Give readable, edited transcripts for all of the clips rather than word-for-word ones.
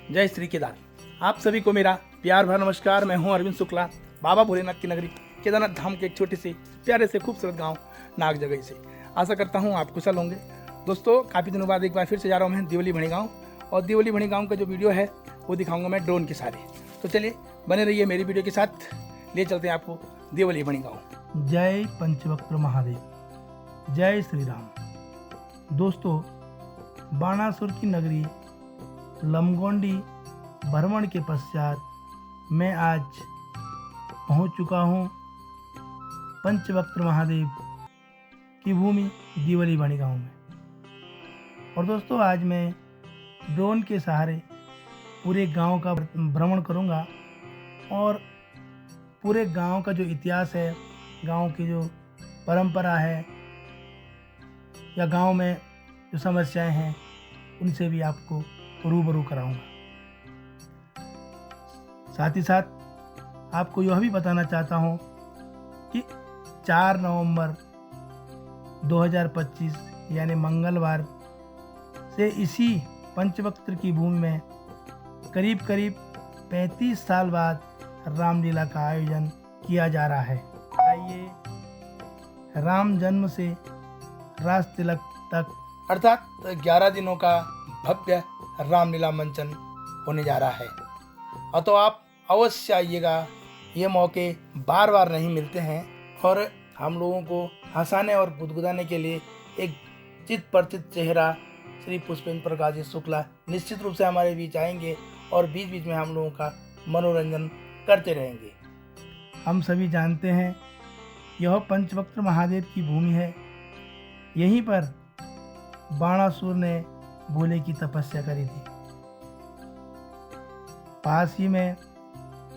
जय श्री केदार। आप सभी को मेरा प्यार भरा नमस्कार। मैं हूं अरविंद शुक्ला, बाबा भोलेनाथ की नगरी केदारनाथ धाम के एक छोटे से प्यारे से खूबसूरत गांव नाग जगही से। आशा करता हूं आप कुशल होंगे। दोस्तों, काफ़ी दिनों बाद एक बार फिर से जा रहा हूं मैं दिवली भणी गाँव, और दिवली भणी गाँव का जो वीडियो है वो दिखाऊंगा मैं ड्रोन के सहारे। तो चलिए बने रहिए मेरी वीडियो के साथ, ले चलते हैं आपको दिवली भणी गाँव। जय पंचवक्त्र महादेव, जय श्री राम। दोस्तों, बाणासुर की नगरी लमगोंडी भ्रमण के पश्चात मैं आज पहुंच चुका हूं पंचवक्त्र महादेव की भूमि दिवली भणी गाँव में। और दोस्तों, आज मैं ड्रोन के सहारे पूरे गांव का भ्रमण करूंगा और पूरे गांव का जो इतिहास है, गांव की जो परंपरा है या गांव में जो समस्याएं हैं, उनसे भी आपको रूबरू कराऊंगा। साथ ही साथ आपको यह भी बताना चाहता हूं कि 4 नवंबर 2025 यानी मंगलवार से इसी पंचवक्त्र की भूमि में करीब 35 साल बाद रामलीला का आयोजन किया जा रहा है। आइए राम जन्म से रास तिलक तक अर्थात 11 दिनों का भव्य रामलीला मंचन होने जा रहा है। और तो आप अवश्य आइएगा, ये मौके बार बार नहीं मिलते हैं और हम लोगों को हंसाने और गुदगुदाने के लिए एक चित परिचित चेहरा श्री पुष्पेंद्र प्रकाश जी शुक्ला निश्चित रूप से हमारे बीच आएंगे और बीच बीच में हम लोगों का मनोरंजन करते रहेंगे। हम सभी जानते हैं यह पंचवक्त्र महादेव की भूमि है। यहीं पर बाणासुर ने भोले की तपस्या करी थी। पास ही में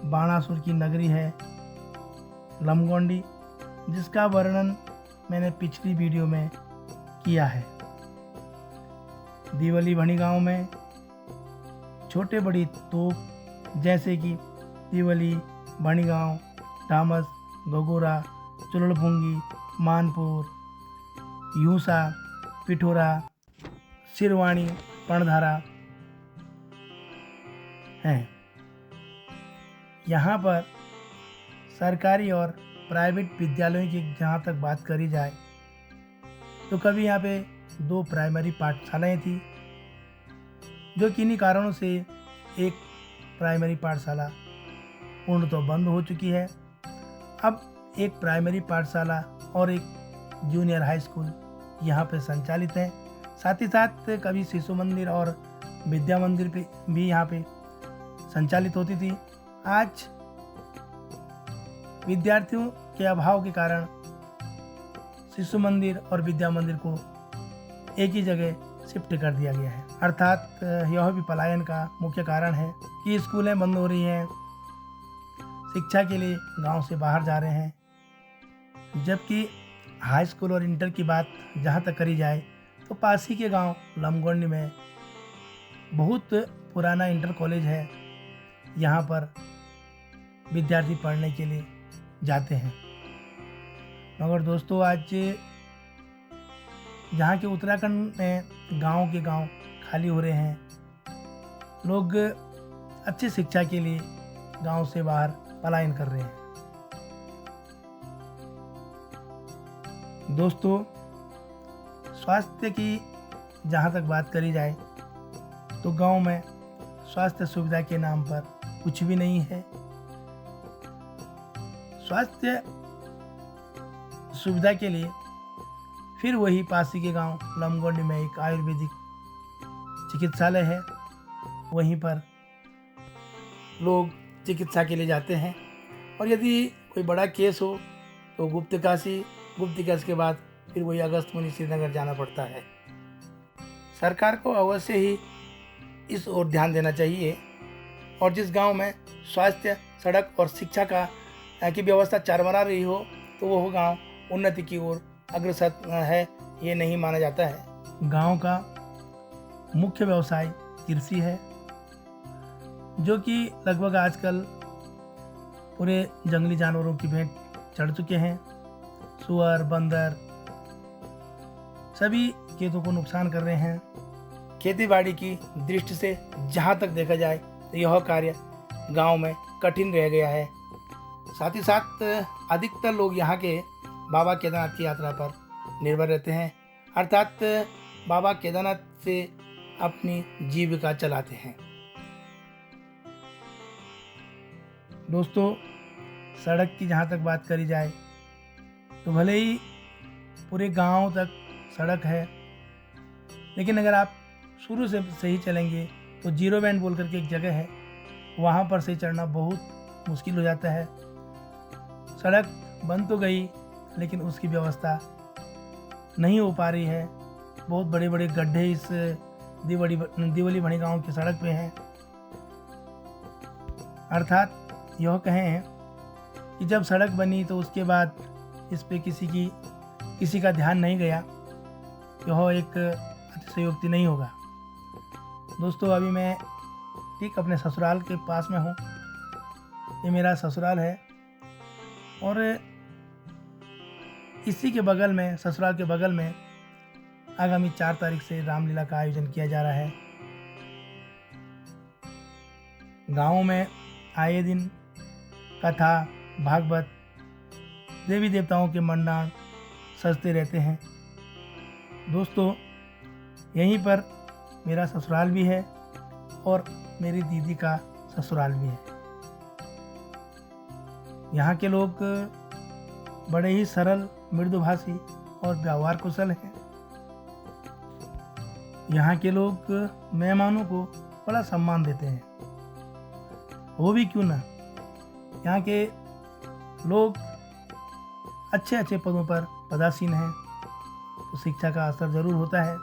बाणासुर की नगरी है लमगोंडी, जिसका वर्णन मैंने पिछली वीडियो में किया है। दिवली भणी गांव में छोटे बड़ी तोप जैसे कि दिवली, भणी गांव, धामस, गगोरा, चुलड़भुंगी, मानपुर, यूसा, पिठोरा, सिरवाणी, पर्णधारा हैं। यहाँ पर सरकारी और प्राइवेट विद्यालयों की जहाँ तक बात करी जाए तो कभी यहाँ पे 2 प्राइमरी पाठशालाएँ थी, जो किन्हीं कारणों से एक प्राइमरी पाठशाला पूर्णतः बंद हो चुकी है। अब एक प्राइमरी पाठशाला और एक जूनियर हाई स्कूल यहाँ पे संचालित है। साथ ही साथ कभी शिशु मंदिर और विद्या मंदिर पे भी यहाँ पे संचालित होती थी। आज विद्यार्थियों के अभाव के कारण शिशु मंदिर और विद्या मंदिर को एक ही जगह शिफ्ट कर दिया गया है। अर्थात यह भी पलायन का मुख्य कारण है कि स्कूलें बंद हो रही हैं, शिक्षा के लिए गांव से बाहर जा रहे हैं। जबकि हाई स्कूल और इंटर की बात जहां तक करी जाए तो पास ही के गांव लमगोंडी में बहुत पुराना इंटर कॉलेज है। यहाँ पर विद्यार्थी पढ़ने के लिए जाते हैं। मगर दोस्तों, आज जहाँ के उत्तराखंड में गांव के गांव खाली हो रहे हैं, लोग अच्छी शिक्षा के लिए गांव से बाहर पलायन कर रहे हैं। दोस्तों, स्वास्थ्य की जहाँ तक बात करी जाए तो गांव में स्वास्थ्य सुविधा के नाम पर कुछ भी नहीं है। स्वास्थ्य सुविधा के लिए फिर वही पासी के गांव लमगोंडी में एक आयुर्वेदिक चिकित्सालय है। वहीं पर लोग चिकित्सा के लिए जाते हैं और यदि कोई बड़ा केस हो तो गुप्तकाशी के बाद फिर वही अगस्त्यमुनि श्रीनगर जाना पड़ता है। सरकार को अवश्य ही इस ओर ध्यान देना चाहिए और जिस गांव में स्वास्थ्य, सड़क और शिक्षा की व्यवस्था चरमरा रही हो तो वह गांव उन्नति की ओर अग्रसर है, ये नहीं माना जाता है। गांव का मुख्य व्यवसाय कृषि है, जो कि लगभग आजकल पूरे जंगली जानवरों की भेंट चढ़ चुके हैं। सुअर, बंदर सभी खेतों को नुकसान कर रहे हैं। खेती बाड़ी की दृष्टि से जहाँ तक देखा जाए तो यह कार्य गांव में कठिन रह गया है। साथ ही साथ अधिकतर लोग यहाँ के बाबा केदारनाथ की यात्रा पर निर्भर रहते हैं, अर्थात बाबा केदारनाथ से अपनी जीविका चलाते हैं। दोस्तों, सड़क की जहाँ तक बात करी जाए तो भले ही पूरे गांव तक सड़क है, लेकिन अगर आप शुरू से सही चलेंगे तो जीरो बैंड बोल करके एक जगह है, वहाँ पर से चढ़ना बहुत मुश्किल हो जाता है। सड़क बन तो गई लेकिन उसकी व्यवस्था नहीं हो पा रही है। बहुत बड़े बड़े गड्ढे इस दिवली भणी गांव की सड़क पे हैं। अर्थात यह कहें कि जब सड़क बनी तो उसके बाद इस पे किसी का ध्यान नहीं गया, यह एक अतिशयोक्ति नहीं होगा। दोस्तों, अभी मैं ठीक अपने ससुराल के पास में हूँ। ये मेरा ससुराल है और इसी के बगल में, ससुराल के बगल में आगामी 4 तारीख से रामलीला का आयोजन किया जा रहा है। गाँव में आए दिन कथा, भागवत, देवी देवताओं के मंडाण सजते रहते हैं। दोस्तों, यहीं पर मेरा ससुराल भी है और मेरी दीदी का ससुराल भी है। यहाँ के लोग बड़े ही सरल, मृदुभाषी और व्यवहार कुशल हैं। यहाँ के लोग मेहमानों को बड़ा सम्मान देते हैं। वो भी क्यों ना, यहाँ के लोग अच्छे अच्छे पदों पर पदासीन हैं, तो शिक्षा का असर जरूर होता है।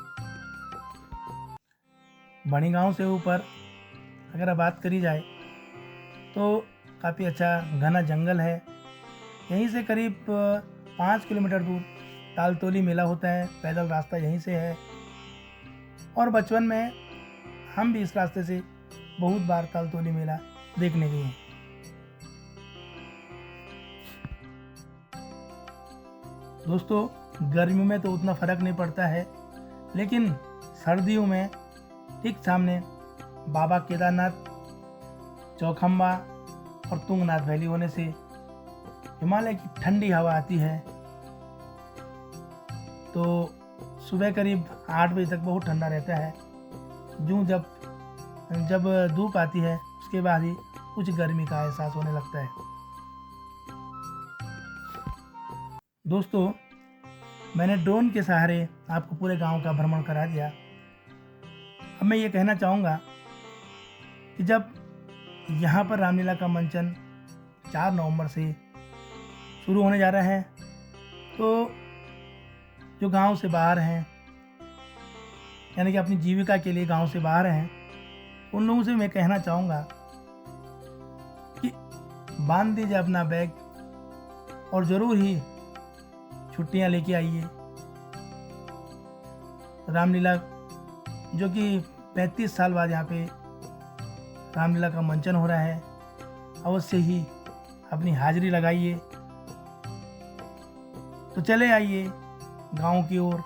बड़ी गांव से ऊपर अगर बात करी जाए तो काफ़ी अच्छा घना जंगल है। यहीं से करीब 5 किलोमीटर दूर तालतोली मेला होता है। पैदल रास्ता यहीं से है और बचपन में हम भी इस रास्ते से बहुत बार तालतोली मेला देखने गए हैं। दोस्तों, गर्मियों में तो उतना फ़र्क नहीं पड़ता है, लेकिन सर्दियों में ठीक सामने बाबा केदारनाथ, चौखंबा और तुंगनाथ वैली होने से हिमालय की ठंडी हवा आती है। तो सुबह करीब 8 बजे तक बहुत ठंडा रहता है। जब धूप आती है उसके बाद ही कुछ गर्मी का एहसास होने लगता है। दोस्तों, मैंने ड्रोन के सहारे आपको पूरे गांव का भ्रमण करा दिया। अब मैं ये कहना चाहूँगा कि जब यहाँ पर रामलीला का मंचन 4 नवंबर से शुरू होने जा रहा है, तो जो गांव से बाहर हैं, यानी कि अपनी जीविका के लिए गांव से बाहर हैं, उन लोगों से मैं कहना चाहूँगा कि बांध दीजिए अपना बैग और ज़रूर ही छुट्टियाँ लेके आइए। रामलीला, जो कि 35 साल बाद यहाँ पे रामलीला का मंचन हो रहा है, अवश्य ही अपनी हाजिरी लगाइए। तो चले आइए गांव की ओर।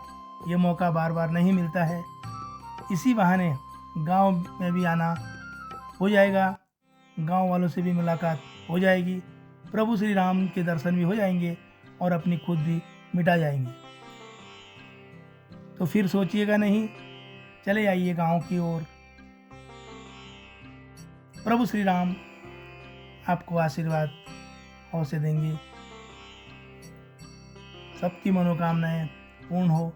ये मौका बार बार नहीं मिलता है। इसी बहाने गांव में भी आना हो जाएगा, गांव वालों से भी मुलाकात हो जाएगी, प्रभु श्री राम के दर्शन भी हो जाएंगे और अपनी खुद भी मिटा जाएंगे। तो फिर सोचिएगा नहीं, चले आइए गांव की ओर। प्रभु श्री राम आपको आशीर्वाद अवश्य देंगे। सबकी मनोकामनाएं पूर्ण हो,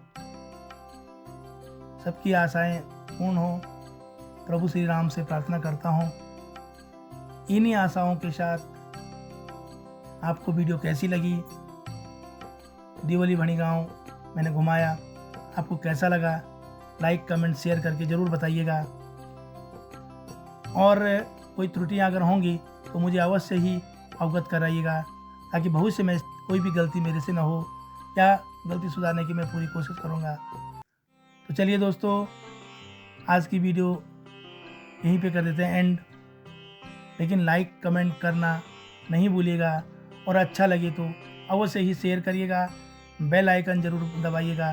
सबकी आशाएं पूर्ण हो, प्रभु श्री राम से प्रार्थना करता हूँ। इन्हीं आशाओं के साथ आपको वीडियो कैसी लगी, दिवली भणी गांव मैंने घुमाया, आपको कैसा लगा, लाइक कमेंट शेयर करके ज़रूर बताइएगा। और कोई त्रुटियां अगर होंगी तो मुझे अवश्य ही अवगत कराइएगा, ताकि भविष्य में कोई भी गलती मेरे से ना हो, या गलती सुधारने की मैं पूरी कोशिश करूँगा। तो चलिए दोस्तों, आज की वीडियो यहीं पे कर देते हैं एंड। लेकिन लाइक कमेंट करना नहीं भूलिएगा और अच्छा लगे तो अवश्य ही शेयर करिएगा, बेल आइकन ज़रूर दबाइएगा,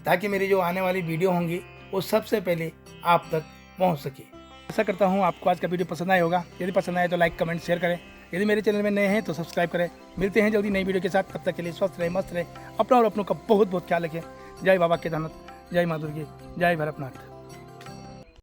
ताकि मेरी जो आने वाली वीडियो होंगी वो सबसे पहले आप तक पहुंच सके। आशा करता हूं आपको आज का वीडियो पसंद आया होगा। यदि पसंद आए तो लाइक कमेंट शेयर करें। यदि मेरे चैनल में नए हैं तो सब्सक्राइब करें। मिलते हैं जल्दी नई वीडियो के साथ। तब तक के लिए स्वस्थ रहे, मस्त रहे, अपना और अपनों का बहुत बहुत ख्याल रखें। जय बाबा केदारनाथ, जय माँ दुर्गे, जय भरतनाथ।